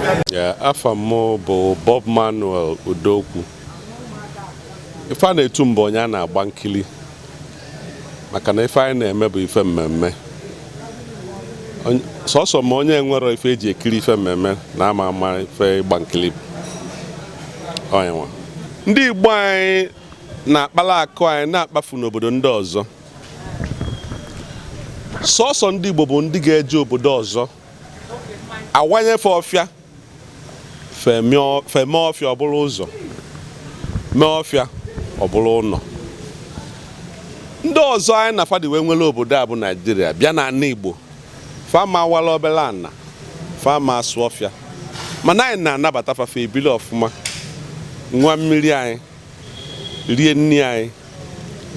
Afa m bụ Bob Manuel Udokwu. Ife a na-etu mbụ onye a na-agba nkili maka na ife anyị na-eme bụ ife mmemme. Sọsọ ma onye nwere ife eji ekiri ife mmemme na ama ife ịgba nkili onye nwa. Ndị Igbo anyị na-akpala akụ anyị na-akpafu n'obodo ndị ọzọ. Sọsọ ndị Igbo bụ ndị ga-eje obodo ọzọ awanyefe ọfịa feme ọfịa ọ bụrụ ụzọ, mee ọfịa ọ bụrụ ụlọ. Ndị ọzọ anyị na fadi wee nwere obodo a bụ Naịjirịa bịa na ana Igbo fama awala obele ana fama asụ ọfịa, mana anyị na-anabata fafe ebili ọfụma, nwa mmiri anyị, rie nri anyị,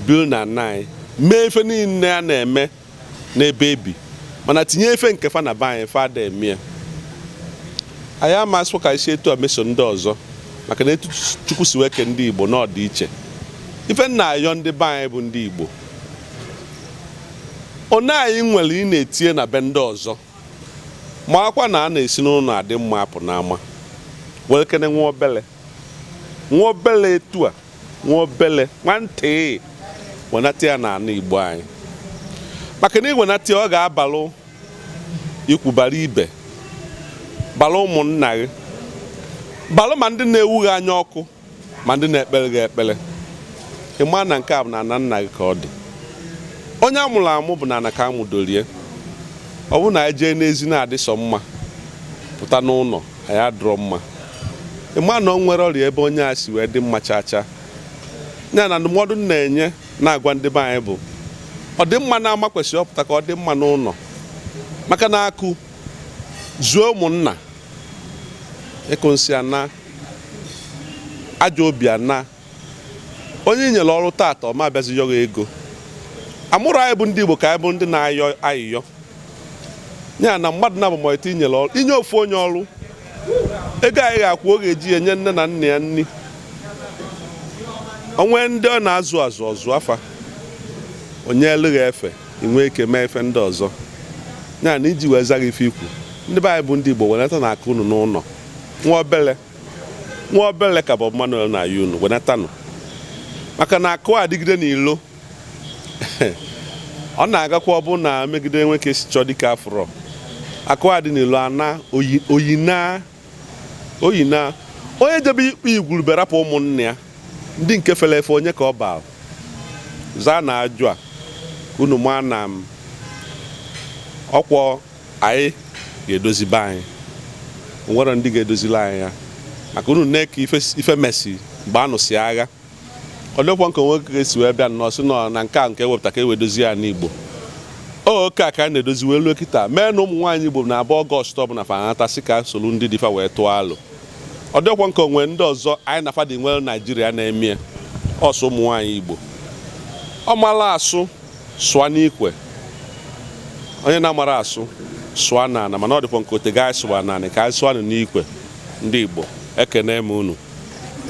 biri na ana anyị, mee ife niile a na-eme n'ebe ebi, mana tinye efe nke fa na be anyị fada eme. Anyị amasị ka isi etu ameso ndị ọzọ maka na etu Chukwu si weke ndị Igbo na ọdị iche. Ife nna ayọ ndị be anyị bụ ndị Igbo, one anyị nwere ị na-etinye na be ndị ọzọ ma akwa na a na-esi n'ụlọ adị mma apụ n'ama were kene nwa obele etu a, nwa obele nwantị wenata ya na ana Igbo anyị, maka na iwenata ya ọ ga-abalụ ikwubara ibe, balụ ụmụnna gị, balụ ma ndị na-ewughị anya ọkụ ma ndị na-ekpere gị ekpere. Ịma na nke a bụ na ana nna gị ka ọ dị. Onye amụrụ amụ bụ na ana ka amụdorie. Ọ bụ na anyị jee n'ezi na-adị sọ mma pụta n'ụlọ anyị adịrọ mma. Ịma na ọ nwere ọrịa ebe onye a si wee dị mma chacha. Ya na ndụmọdụ na-enye na-agwa ndị be anyị bụ ọ dị mma na-ama kwesịrị ọpụta ka ọ dị mma n'ụlọ, maka na akụ zuo ụmụnna ịkụnsị ana, ajọ obi ana, onye nyere ọrụ tata ọ ma abịazi yọrọ ego. Amụrụ anyị bụ ndị Igbo ka anyị bụ ndị na-ayọ ayịyọ. Ya na mmadụ na-abụ ma ite inyere ọrụ, inye ofu onye ọrụ, ego anyị ga-akwụ ọ ga-eji enye nne na nna ya nri. Onwe ndị ọ na-azụ ọzụ afa onye eleghị efe inwe ike mee efe ndị ọzọ. Ya na iji wee zaghị ife ikwu, ndị be anyị bụ ndị Igbo wenata na aka unu n'ụlọ, nwa obele ka Bob Manuel na-ayọ unu wenatanụ, maka na akụ adịgide n'ilo ọ na-agakwa ọ bụ na megide nwoke si chọọ dịka afụrọ. Akụ adị n'ilo ana oyina onye jebe ikpe igwurube rapụ ụmụnne ya ndị nke fere efe onye ka ọ baa zaa na ajụ a unu maa na ọkwọ anyị ga-edozi be anyị, nwere ndị ga-edozila anyị ya, maka unu na-eke ife mesi mgbe anụsị agha. Ọ dịkwa nke nwoke ga-esi wee bịa nnọọ sị nọ na nke a nke ewepụta ka ewedozi ya n'Igbo. Oke a ka a na-edozi wee luo kịta mee na ụmụ nwaanyị Igbo na-abụ Ọgọst ọbụla fa anatasị ka solu ndị dịfa wee tụọ alụ. Ọ dịkwa nke onwe ndị ọzọ anyị na fadị nwere Naịjirịa na-eme ọsọ ụmụ nwaanyị Igbo. Ọ mara asụ sụa n'ikwe, onye na-amara asụ sụa n'ana, mana ọ dịkwa nke ote ga sụwa n'anị ka anyị sụọ n'ikwe. Ndị Igbo ekene m unu.